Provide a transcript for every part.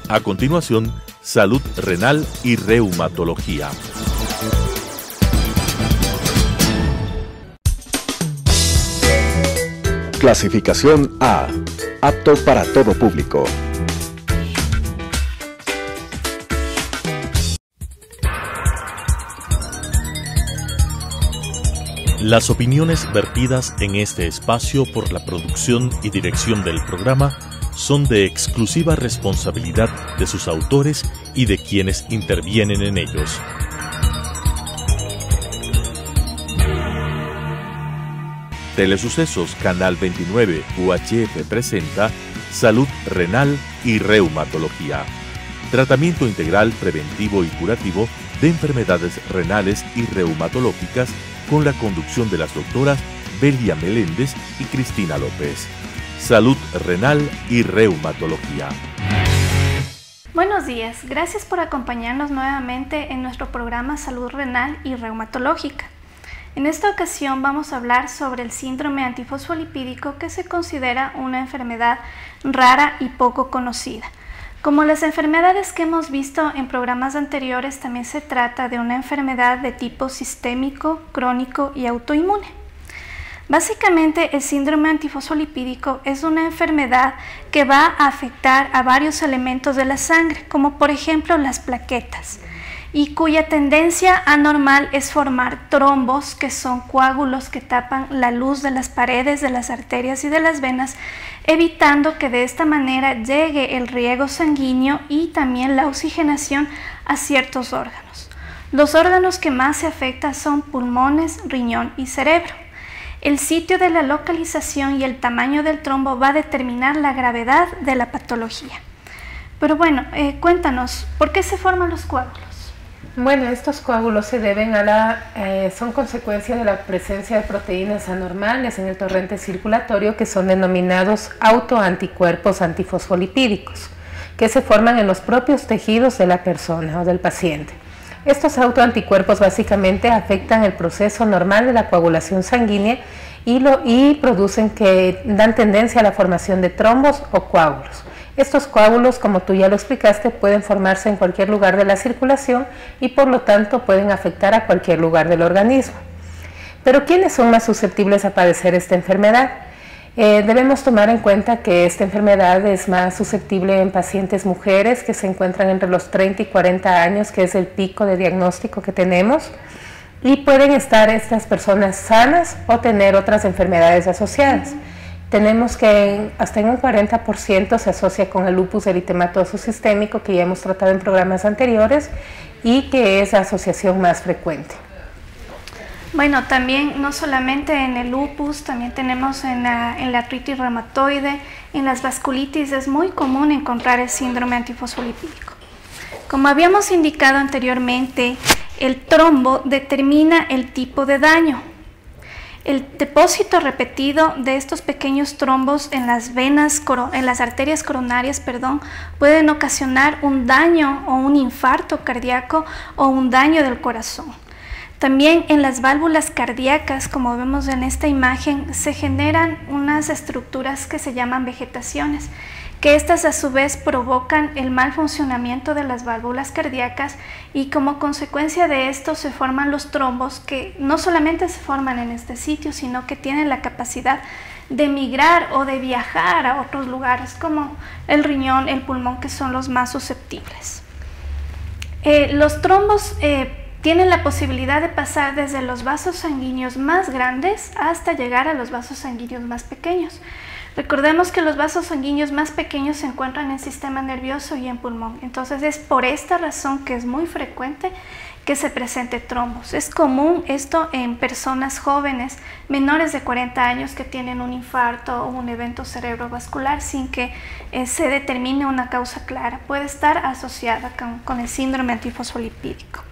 A continuación, salud renal y reumatología. Clasificación A. Apto para todo público. Las opiniones vertidas en este espacio por la producción y dirección del programa son de exclusiva responsabilidad de sus autores y de quienes intervienen en ellos. Telesucesos Canal 29 UHF presenta Salud Renal y Reumatología. Tratamiento integral preventivo y curativo de enfermedades renales y reumatológicas con la conducción de las doctoras Belia Meléndez y Cristina López. Salud renal y reumatología. Buenos días, gracias por acompañarnos nuevamente en nuestro programa Salud Renal y Reumatológica. En esta ocasión vamos a hablar sobre el síndrome antifosfolipídico, que se considera una enfermedad rara y poco conocida. Como las enfermedades que hemos visto en programas anteriores, también se trata de una enfermedad de tipo sistémico, crónico y autoinmune. Básicamente, el síndrome antifosfolipídico es una enfermedad que va a afectar a varios elementos de la sangre, como por ejemplo las plaquetas, y cuya tendencia anormal es formar trombos, que son coágulos que tapan la luz de las paredes de las arterias y de las venas, evitando que de esta manera llegue el riego sanguíneo y también la oxigenación a ciertos órganos. Los órganos que más se afectan son pulmones, riñón y cerebro. El sitio de la localización y el tamaño del trombo va a determinar la gravedad de la patología. Pero bueno, cuéntanos, ¿por qué se forman los coágulos? Bueno, estos coágulos se deben son consecuencia de la presencia de proteínas anormales en el torrente circulatorio, que son denominados autoanticuerpos antifosfolipídicos, que se forman en los propios tejidos de la persona o del paciente. Estos autoanticuerpos básicamente afectan el proceso normal de la coagulación sanguínea y producen que dan tendencia a la formación de trombos o coágulos. Estos coágulos, como tú ya lo explicaste, pueden formarse en cualquier lugar de la circulación y por lo tanto pueden afectar a cualquier lugar del organismo. Pero ¿quiénes son más susceptibles a padecer esta enfermedad? Debemos tomar en cuenta que esta enfermedad es más susceptible en pacientes mujeres que se encuentran entre los 30 y 40 años, que es el pico de diagnóstico que tenemos, y pueden estar estas personas sanas o tener otras enfermedades asociadas. Tenemos que hasta en un 40% se asocia con el lupus eritematoso sistémico, que ya hemos tratado en programas anteriores y que es la asociación más frecuente. Bueno, también no solamente en el lupus, también tenemos en la artritis reumatoide, en las vasculitis es muy común encontrar el síndrome antifosfolipídico. Como habíamos indicado anteriormente, el trombo determina el tipo de daño. El depósito repetido de estos pequeños trombos en las arterias coronarias, pueden ocasionar un daño o un infarto cardíaco o un daño del corazón. También en las válvulas cardíacas, como vemos en esta imagen, se generan unas estructuras que se llaman vegetaciones, que estas a su vez provocan el mal funcionamiento de las válvulas cardíacas, y como consecuencia de esto se forman los trombos, que no solamente se forman en este sitio, sino que tienen la capacidad de migrar o de viajar a otros lugares como el riñón, el pulmón, que son los más susceptibles. Los trombos tienen la posibilidad de pasar desde los vasos sanguíneos más grandes hasta llegar a los vasos sanguíneos más pequeños. Recordemos que los vasos sanguíneos más pequeños se encuentran en el sistema nervioso y en pulmón. Entonces es por esta razón que es muy frecuente que se presente trombos. Es común esto en personas jóvenes, menores de 40 años, que tienen un infarto o un evento cerebrovascular sin que se determine una causa clara. Puede estar asociada con el síndrome antifosfolipídico.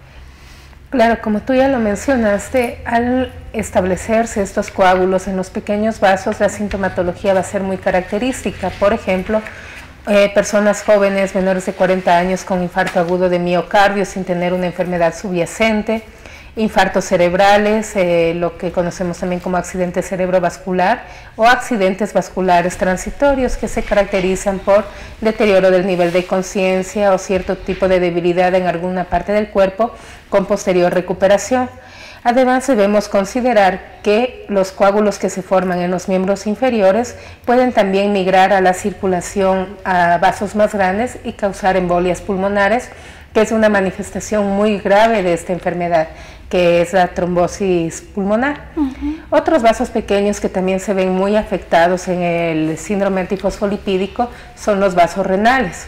Claro, como tú ya lo mencionaste, al establecerse estos coágulos en los pequeños vasos, la sintomatología va a ser muy característica. Por ejemplo, personas jóvenes menores de 40 años con infarto agudo de miocardio sin tener una enfermedad subyacente, infartos cerebrales, lo que conocemos también como accidente cerebrovascular o accidentes vasculares transitorios que se caracterizan por deterioro del nivel de conciencia o cierto tipo de debilidad en alguna parte del cuerpo con posterior recuperación. Además, debemos considerar que los coágulos que se forman en los miembros inferiores pueden también migrar a la circulación a vasos más grandes y causar embolias pulmonares, que es una manifestación muy grave de esta enfermedad, que es la trombosis pulmonar. Otros vasos pequeños que también se ven muy afectados en el síndrome antifosfolipídico son los vasos renales.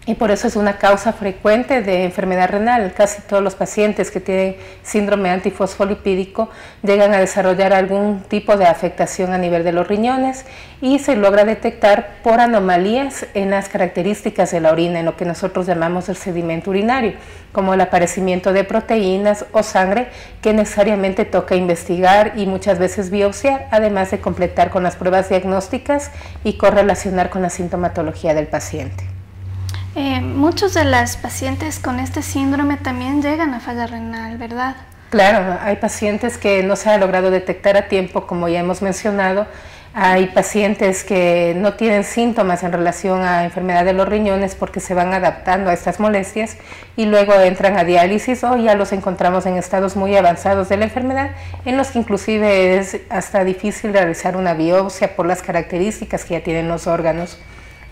Y por eso es una causa frecuente de enfermedad renal. Casi todos los pacientes que tienen síndrome antifosfolipídico llegan a desarrollar algún tipo de afectación a nivel de los riñones y se logra detectar por anomalías en las características de la orina, en lo que nosotros llamamos el sedimento urinario, como el aparecimiento de proteínas o sangre que necesariamente toca investigar y muchas veces biopsiar, además de completar con las pruebas diagnósticas y correlacionar con la sintomatología del paciente. Muchos de las pacientes con este síndrome también llegan a falla renal, ¿verdad? Claro, hay pacientes que no se ha logrado detectar a tiempo, como ya hemos mencionado. Hay pacientes que no tienen síntomas en relación a enfermedad de los riñones porque se van adaptando a estas molestias y luego entran a diálisis o ya los encontramos en estados muy avanzados de la enfermedad, en los que inclusive es hasta difícil realizar una biopsia por las características que ya tienen los órganos.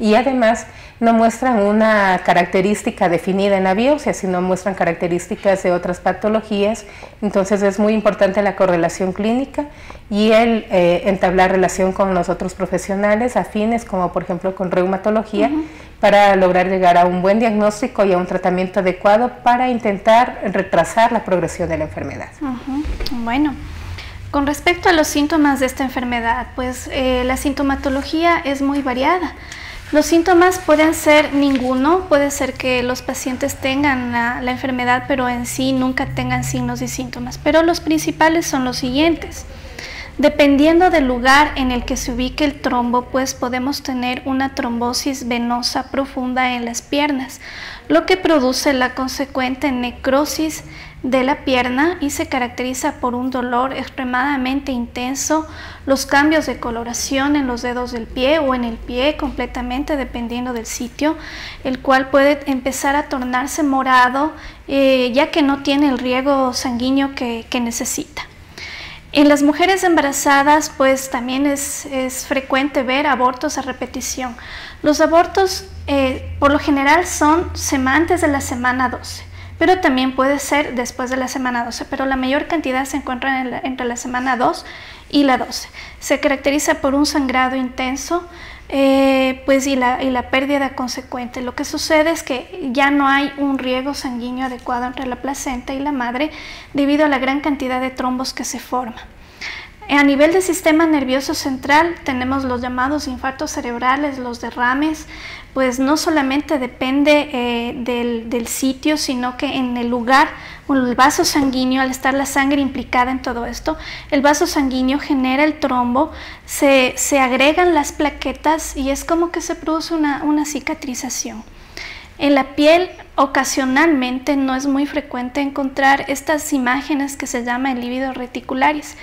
Y además no muestran una característica definida en la biopsia, sino muestran características de otras patologías. Entonces es muy importante la correlación clínica y el entablar relación con los otros profesionales afines, como por ejemplo con reumatología, para lograr llegar a un buen diagnóstico y a un tratamiento adecuado para intentar retrasar la progresión de la enfermedad. Bueno. Con respecto a los síntomas de esta enfermedad, pues la sintomatología es muy variada. Los síntomas pueden ser ninguno, puede ser que los pacientes tengan la enfermedad, pero en sí nunca tengan signos y síntomas. Pero los principales son los siguientes. Dependiendo del lugar en el que se ubique el trombo, pues podemos tener una trombosis venosa profunda en las piernas, lo que produce la consecuente necrosis de la pierna y se caracteriza por un dolor extremadamente intenso, los cambios de coloración en los dedos del pie o en el pie completamente dependiendo del sitio, el cual puede empezar a tornarse morado ya que no tiene el riego sanguíneo que necesita. En las mujeres embarazadas pues también es frecuente ver abortos a repetición. Los abortos por lo general son antes de la semana 12. Pero también puede ser después de la semana 12, pero la mayor cantidad se encuentra entre la semana 2 y la 12. Se caracteriza por un sangrado intenso y la pérdida consecuente. Lo que sucede es que ya no hay un riego sanguíneo adecuado entre la placenta y la madre debido a la gran cantidad de trombos que se forman. A nivel del sistema nervioso central tenemos los llamados infartos cerebrales, los derrames, pues no solamente depende del sitio, sino que en el lugar, el vaso sanguíneo, al estar la sangre implicada en todo esto, el vaso sanguíneo genera el trombo, se agregan las plaquetas y es como que se produce una cicatrización. En la piel ocasionalmente no es muy frecuente encontrar estas imágenes que se llaman lívidos reticulares,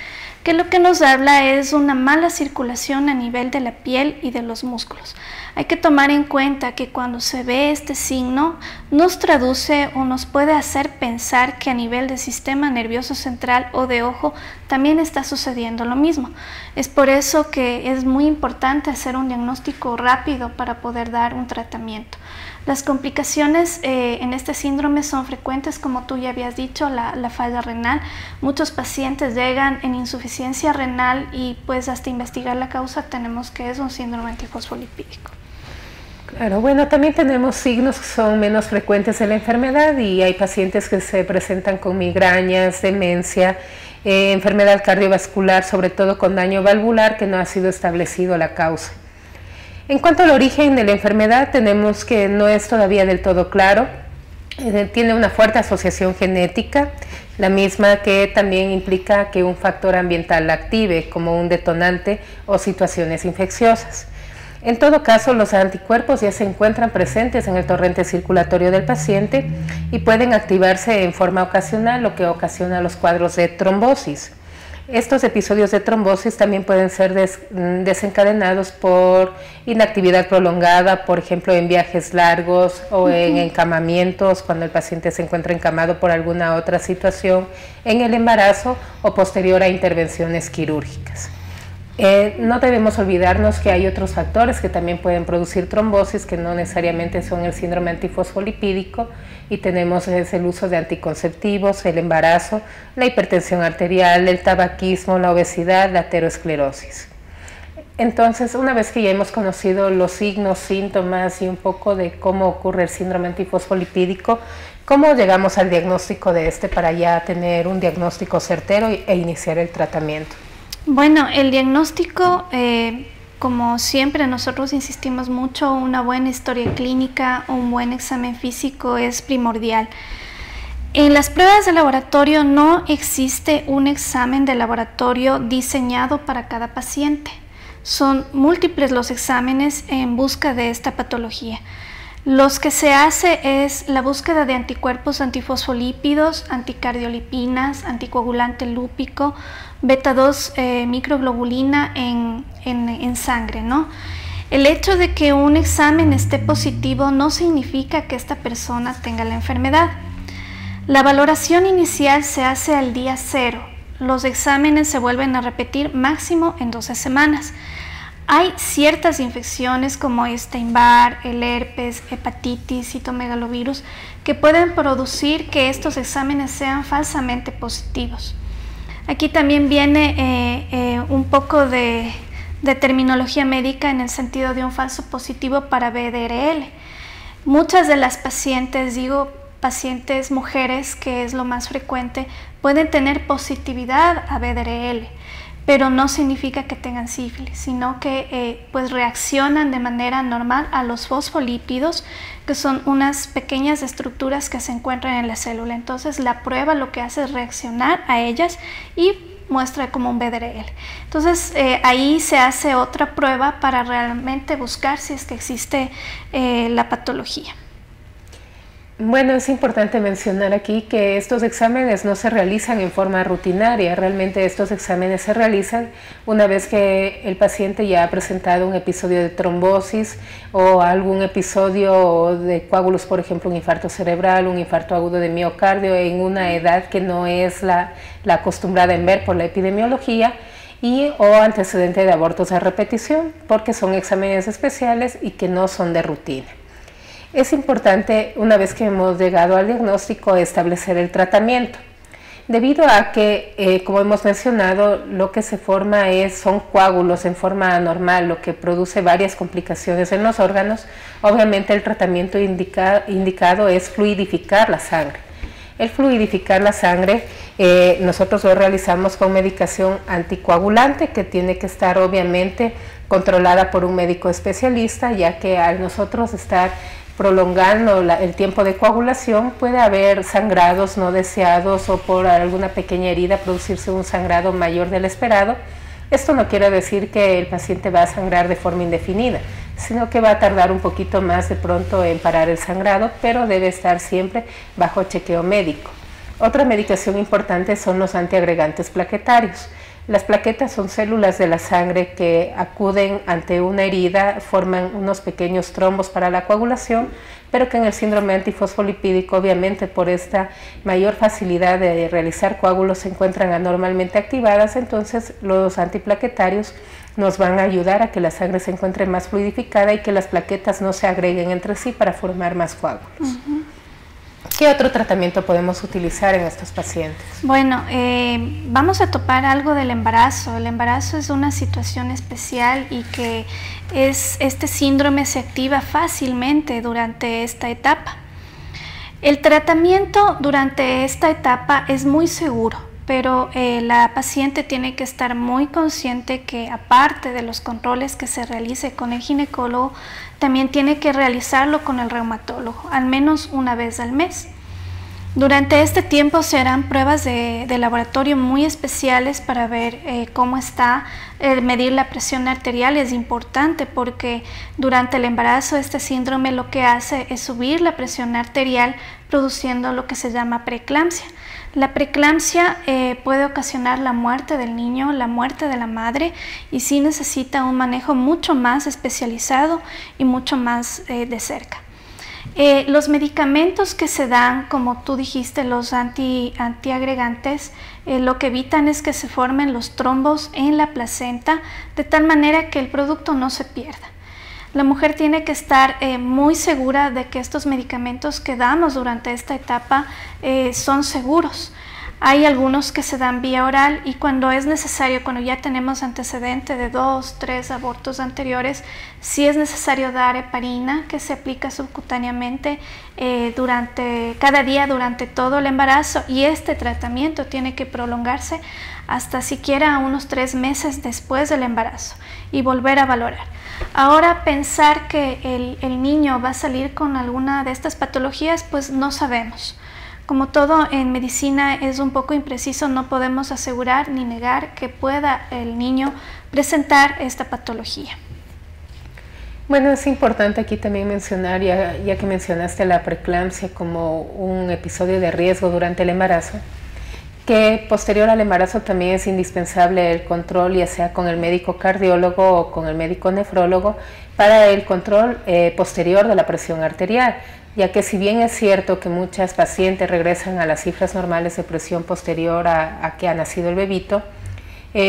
que lo que nos habla es una mala circulación a nivel de la piel y de los músculos. Hay que tomar en cuenta que cuando se ve este signo nos traduce o nos puede hacer pensar que a nivel del sistema nervioso central o de ojo también está sucediendo lo mismo. Es por eso que es muy importante hacer un diagnóstico rápido para poder dar un tratamiento. Las complicaciones en este síndrome son frecuentes, como tú ya habías dicho, la falla renal. Muchos pacientes llegan en insuficiencia renal y pues hasta investigar la causa tenemos que es un síndrome antifosfolipídico. Claro, bueno, también tenemos signos que son menos frecuentes en la enfermedad y hay pacientes que se presentan con migrañas, demencia, enfermedad cardiovascular, sobre todo con daño valvular que no ha sido establecido la causa. En cuanto al origen de la enfermedad, tenemos que no es todavía del todo claro. Tiene una fuerte asociación genética, la misma que también implica que un factor ambiental la active como un detonante o situaciones infecciosas. En todo caso, los anticuerpos ya se encuentran presentes en el torrente circulatorio del paciente y pueden activarse en forma ocasional, lo que ocasiona los cuadros de trombosis. Estos episodios de trombosis también pueden ser desencadenados por inactividad prolongada, por ejemplo en viajes largos o en encamamientos, cuando el paciente se encuentra encamado por alguna otra situación, en el embarazo o posterior a intervenciones quirúrgicas. No debemos olvidarnos que hay otros factores que también pueden producir trombosis, que no necesariamente son el síndrome antifosfolipídico, y tenemos el uso de anticonceptivos, el embarazo, la hipertensión arterial, el tabaquismo, la obesidad, la aterosclerosis. Entonces, una vez que ya hemos conocido los signos, síntomas y un poco de cómo ocurre el síndrome antifosfolipídico, ¿cómo llegamos al diagnóstico de este para ya tener un diagnóstico certero e iniciar el tratamiento? Bueno, el diagnóstico, como siempre nosotros insistimos mucho, una buena historia clínica, un buen examen físico es primordial. En las pruebas de laboratorio no existe un examen de laboratorio diseñado para cada paciente. Son múltiples los exámenes en busca de esta patología. Los que se hace es la búsqueda de anticuerpos antifosfolípidos, anticardiolipinas, anticoagulante lúpico, beta-2 microglobulina en sangre, ¿no? El hecho de que un examen esté positivo no significa que esta persona tenga la enfermedad. La valoración inicial se hace al día 0. Los exámenes se vuelven a repetir máximo en 12 semanas. Hay ciertas infecciones como Epstein-Barr, el herpes, hepatitis, citomegalovirus, que pueden producir que estos exámenes sean falsamente positivos. Aquí también viene un poco de terminología médica en el sentido de un falso positivo para VDRL. Muchas de las pacientes, pacientes mujeres, que es lo más frecuente, pueden tener positividad a VDRL, pero no significa que tengan sífilis, sino que pues reaccionan de manera normal a los fosfolípidos, que son unas pequeñas estructuras que se encuentran en la célula. Entonces la prueba lo que hace es reaccionar a ellas y muestra como un VDRL. Entonces ahí se hace otra prueba para realmente buscar si es que existe la patología. Bueno, es importante mencionar aquí que estos exámenes no se realizan en forma rutinaria. Realmente estos exámenes se realizan una vez que el paciente ya ha presentado un episodio de trombosis o algún episodio de coágulos, por ejemplo, un infarto cerebral, un infarto agudo de miocardio en una edad que no es la acostumbrada en ver por la epidemiología, o antecedente de abortos a repetición, porque son exámenes especiales y que no son de rutina. Es importante, una vez que hemos llegado al diagnóstico, establecer el tratamiento. Debido a que, como hemos mencionado, lo que se forma son coágulos en forma anormal, lo que produce varias complicaciones en los órganos, obviamente el tratamiento indicado es fluidificar la sangre. El fluidificar la sangre, nosotros lo realizamos con medicación anticoagulante que tiene que estar obviamente controlada por un médico especialista, ya que al nosotros estar prolongando el tiempo de coagulación puede haber sangrados no deseados o por alguna pequeña herida producirse un sangrado mayor del esperado. Esto no quiere decir que el paciente va a sangrar de forma indefinida, sino que va a tardar un poquito más de pronto en parar el sangrado, pero debe estar siempre bajo chequeo médico. Otra medicación importante son los antiagregantes plaquetarios. Las plaquetas son células de la sangre que acuden ante una herida, forman unos pequeños trombos para la coagulación, pero que en el síndrome antifosfolipídico, obviamente por esta mayor facilidad de realizar coágulos, se encuentran anormalmente activadas. Entonces los antiplaquetarios nos van a ayudar a que la sangre se encuentre más fluidificada y que las plaquetas no se agreguen entre sí para formar más coágulos. ¿Qué otro tratamiento podemos utilizar en estos pacientes? Bueno, vamos a topar algo del embarazo. El embarazo es una situación especial y que este síndrome se activa fácilmente durante esta etapa. El tratamiento durante esta etapa es muy seguro, pero la paciente tiene que estar muy consciente que aparte de los controles que se realice con el ginecólogo, también tiene que realizarlo con el reumatólogo, al menos una vez al mes. Durante este tiempo se harán pruebas de laboratorio muy especiales para ver cómo está. Medir la presión arterial es importante porque durante el embarazo este síndrome lo que hace es subir la presión arterial produciendo lo que se llama preeclampsia. La preeclampsia puede ocasionar la muerte del niño, la muerte de la madre, y sí necesita un manejo mucho más especializado y mucho más de cerca. Los medicamentos que se dan, como tú dijiste, los antiagregantes, lo que evitan es que se formen los trombos en la placenta de tal manera que el producto no se pierda. La mujer tiene que estar muy segura de que estos medicamentos que damos durante esta etapa son seguros. Hay algunos que se dan vía oral y cuando es necesario, cuando ya tenemos antecedente de 2, 3 abortos anteriores, sí es necesario dar heparina que se aplica subcutáneamente cada día durante todo el embarazo, y este tratamiento tiene que prolongarse hasta siquiera unos 3 meses después del embarazo y volver a valorar. Ahora, pensar que el niño va a salir con alguna de estas patologías, pues no sabemos. Como todo en medicina es un poco impreciso, no podemos asegurar ni negar que pueda el niño presentar esta patología. Bueno, es importante aquí también mencionar, ya que mencionaste la preeclampsia como un episodio de riesgo durante el embarazo, que posterior al embarazo también es indispensable el control, ya sea con el médico cardiólogo o con el médico nefrólogo, para el control posterior de la presión arterial, ya que si bien es cierto que muchas pacientes regresan a las cifras normales de presión posterior a que ha nacido el bebito,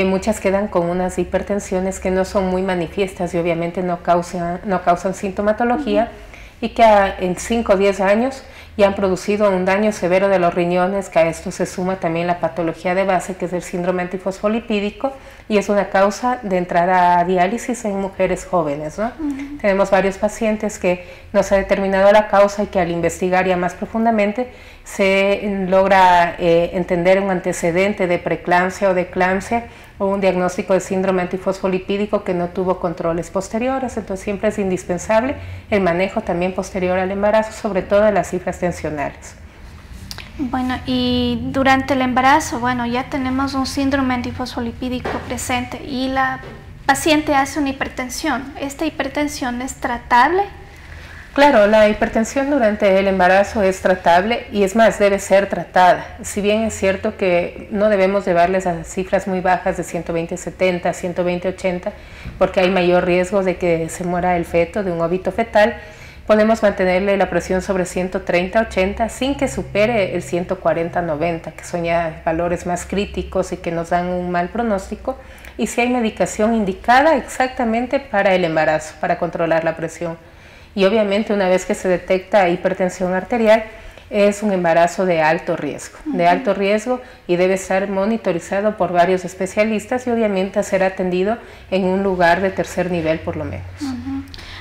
muchas quedan con unas hipertensiones que no son muy manifiestas y obviamente no causan sintomatología, y que en 5 o 10 años ya han producido un daño severo de los riñones, que a esto se suma también la patología de base, que es el síndrome antifosfolipídico, y es una causa de entrada a diálisis en mujeres jóvenes, ¿no? Tenemos varios pacientes que no se ha determinado la causa y que al investigar ya más profundamente se logra entender un antecedente de preeclampsia o de eclampsia, o un diagnóstico de síndrome antifosfolipídico que no tuvo controles posteriores. Entonces siempre es indispensable el manejo también posterior al embarazo, sobre todo de las cifras tensionales. Bueno, y durante el embarazo, bueno, ya tenemos un síndrome antifosfolipídico presente y la paciente hace una hipertensión. ¿Esta hipertensión es tratable? Claro, la hipertensión durante el embarazo es tratable y es más, debe ser tratada. Si bien es cierto que no debemos llevarles a cifras muy bajas de 120/70, 120/80, porque hay mayor riesgo de que se muera el feto, de un óbito fetal, podemos mantenerle la presión sobre 130/80 sin que supere el 140/90, que son ya valores más críticos y que nos dan un mal pronóstico. Y si hay medicación indicada exactamente para el embarazo, para controlar la presión. Y obviamente una vez que se detecta hipertensión arterial, es un embarazo de alto riesgo y debe estar monitorizado por varios especialistas y obviamente ser atendido en un lugar de tercer nivel por lo menos.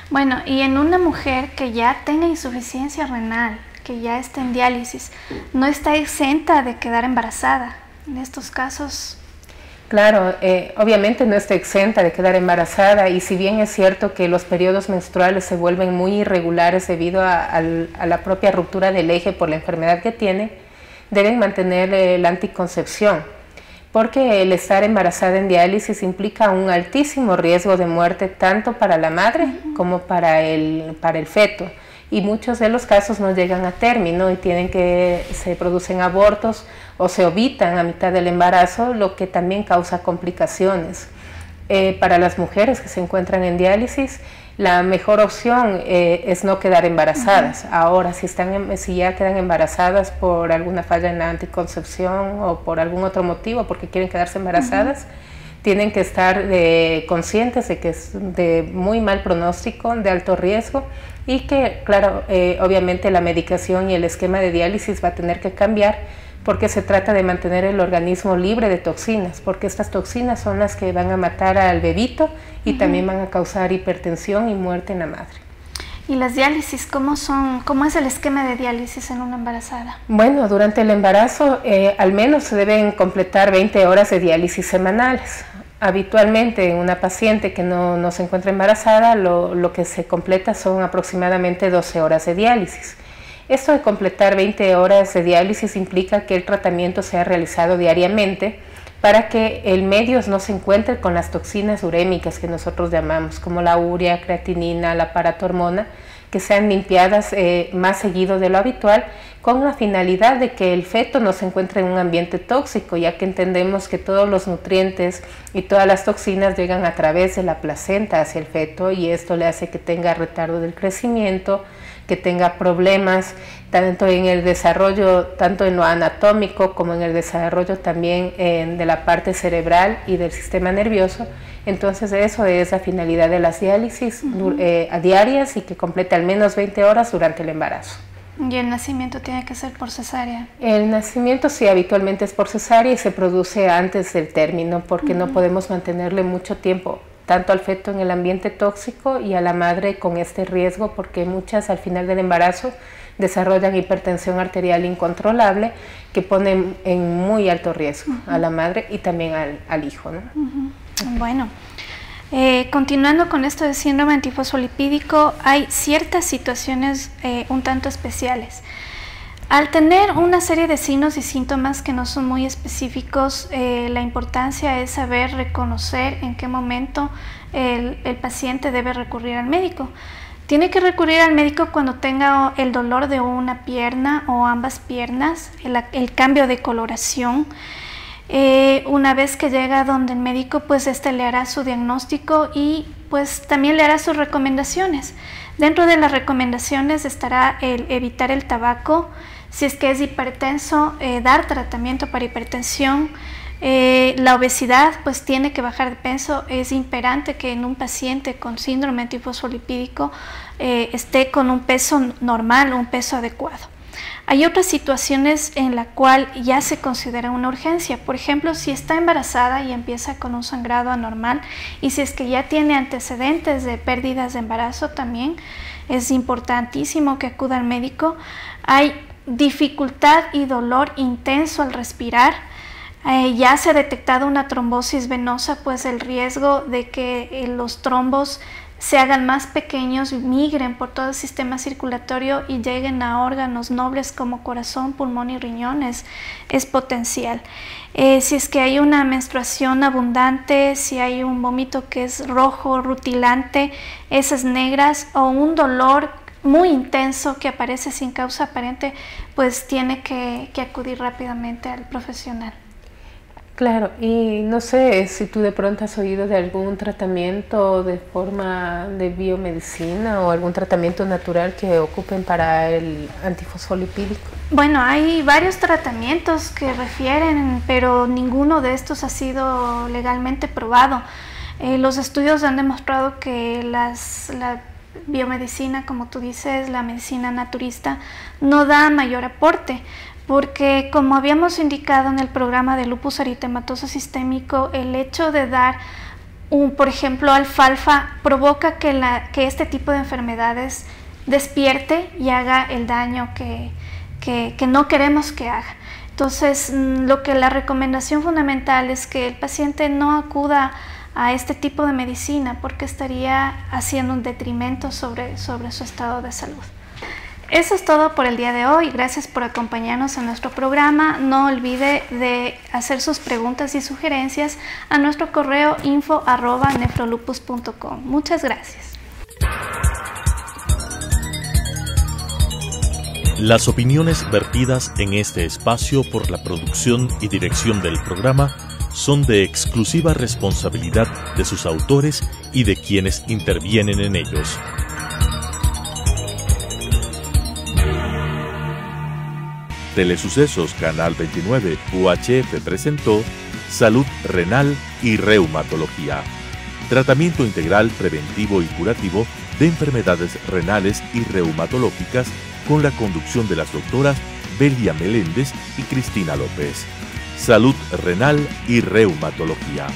Bueno, y en una mujer que ya tenga insuficiencia renal, que ya esté en diálisis, ¿no está exenta de quedar embarazada? En estos casos... Claro, obviamente no está exenta de quedar embarazada, y si bien es cierto que los periodos menstruales se vuelven muy irregulares debido a la propia ruptura del eje por la enfermedad que tiene, deben mantener la anticoncepción, porque el estar embarazada en diálisis implica un altísimo riesgo de muerte tanto para la madre como para el feto. Y muchos de los casos no llegan a término y se producen abortos o se ovitan a mitad del embarazo, lo que también causa complicaciones. Para las mujeres que se encuentran en diálisis, la mejor opción es no quedar embarazadas. Ahora, si ya quedan embarazadas por alguna falla en la anticoncepción o por algún otro motivo, porque quieren quedarse embarazadas, tienen que estar conscientes de que es de muy mal pronóstico, de alto riesgo, y que, claro, obviamente la medicación y el esquema de diálisis va a tener que cambiar, porque se trata de mantener el organismo libre de toxinas, porque estas toxinas son las que van a matar al bebito y también van a causar hipertensión y muerte en la madre. ¿Y las diálisis cómo son? ¿Cómo es el esquema de diálisis en una embarazada? Bueno, durante el embarazo al menos se deben completar 20 horas de diálisis semanales. Habitualmente en una paciente que no se encuentra embarazada, lo que se completa son aproximadamente 12 horas de diálisis. Esto de completar 20 horas de diálisis implica que el tratamiento sea realizado diariamente para que el medio no se encuentre con las toxinas urémicas que nosotros llamamos, como la urea, creatinina, la paratormona, que sean limpiadas más seguido de lo habitual, con la finalidad de que el feto no se encuentre en un ambiente tóxico, ya que entendemos que todos los nutrientes y todas las toxinas llegan a través de la placenta hacia el feto, y esto le hace que tenga retardo del crecimiento, que tenga problemas tanto en el desarrollo, tanto en lo anatómico como en el desarrollo también de la parte cerebral y del sistema nervioso. Entonces eso es la finalidad de las diálisis diarias, y que complete al menos 20 horas durante el embarazo. ¿Y el nacimiento tiene que ser por cesárea? El nacimiento sí, habitualmente es por cesárea y se produce antes del término, porque no podemos mantenerle mucho tiempo tanto al feto en el ambiente tóxico y a la madre con este riesgo, porque muchas al final del embarazo desarrollan hipertensión arterial incontrolable que pone en muy alto riesgo a la madre y también al hijo, ¿no? Bueno, continuando con esto de síndrome antifosfolipídico, hay ciertas situaciones un tanto especiales. Al tener una serie de signos y síntomas que no son muy específicos, la importancia es saber reconocer en qué momento el paciente debe recurrir al médico. Tiene que recurrir al médico cuando tenga el dolor de una pierna o ambas piernas, el cambio de coloración. Una vez que llega donde el médico, pues le hará su diagnóstico y pues también le hará sus recomendaciones. Dentro de las recomendaciones estará el evitar el tabaco. Si es que es hipertenso, dar tratamiento para hipertensión. La obesidad, pues tiene que bajar de peso. Es imperante que en un paciente con síndrome antifosfolipídico esté con un peso normal, un peso adecuado. Hay otras situaciones en la cual ya se considera una urgencia. Por ejemplo, si está embarazada y empieza con un sangrado anormal, y si es que ya tiene antecedentes de pérdidas de embarazo, también es importantísimo que acuda al médico. Hay dificultad y dolor intenso al respirar. Ya se ha detectado una trombosis venosa, pues el riesgo de que los trombos se hagan más pequeños, migren por todo el sistema circulatorio y lleguen a órganos nobles como corazón, pulmón y riñones, es potencial. Si es que hay una menstruación abundante, si hay un vómito que es rojo, rutilante, heces negras, o un dolor muy intenso que aparece sin causa aparente, pues tiene que acudir rápidamente al profesional. Claro, y no sé si tú de pronto has oído de algún tratamiento de forma de biomedicina o algún tratamiento natural que ocupen para el antifosfolipídico. Bueno, hay varios tratamientos que refieren, pero ninguno de estos ha sido legalmente probado. Los estudios han demostrado que la biomedicina, como tú dices, la medicina naturista, no da mayor aporte. Porque, como habíamos indicado en el programa de lupus eritematoso sistémico, el hecho de dar, por ejemplo, alfalfa provoca que este tipo de enfermedades despierte y haga el daño que no queremos que haga. Entonces, la recomendación fundamental es que el paciente no acuda a este tipo de medicina, porque estaría haciendo un detrimento sobre su estado de salud. Eso es todo por el día de hoy. Gracias por acompañarnos en nuestro programa. No olvide de hacer sus preguntas y sugerencias a nuestro correo info@nefrolupus.com. Muchas gracias. Las opiniones vertidas en este espacio por la producción y dirección del programa son de exclusiva responsabilidad de sus autores y de quienes intervienen en ellos. Telesucesos Canal 29 UHF presentó Salud Renal y Reumatología. Tratamiento integral preventivo y curativo de enfermedades renales y reumatológicas, con la conducción de las doctoras Belia Meléndez y Cristina López. Salud Renal y Reumatología.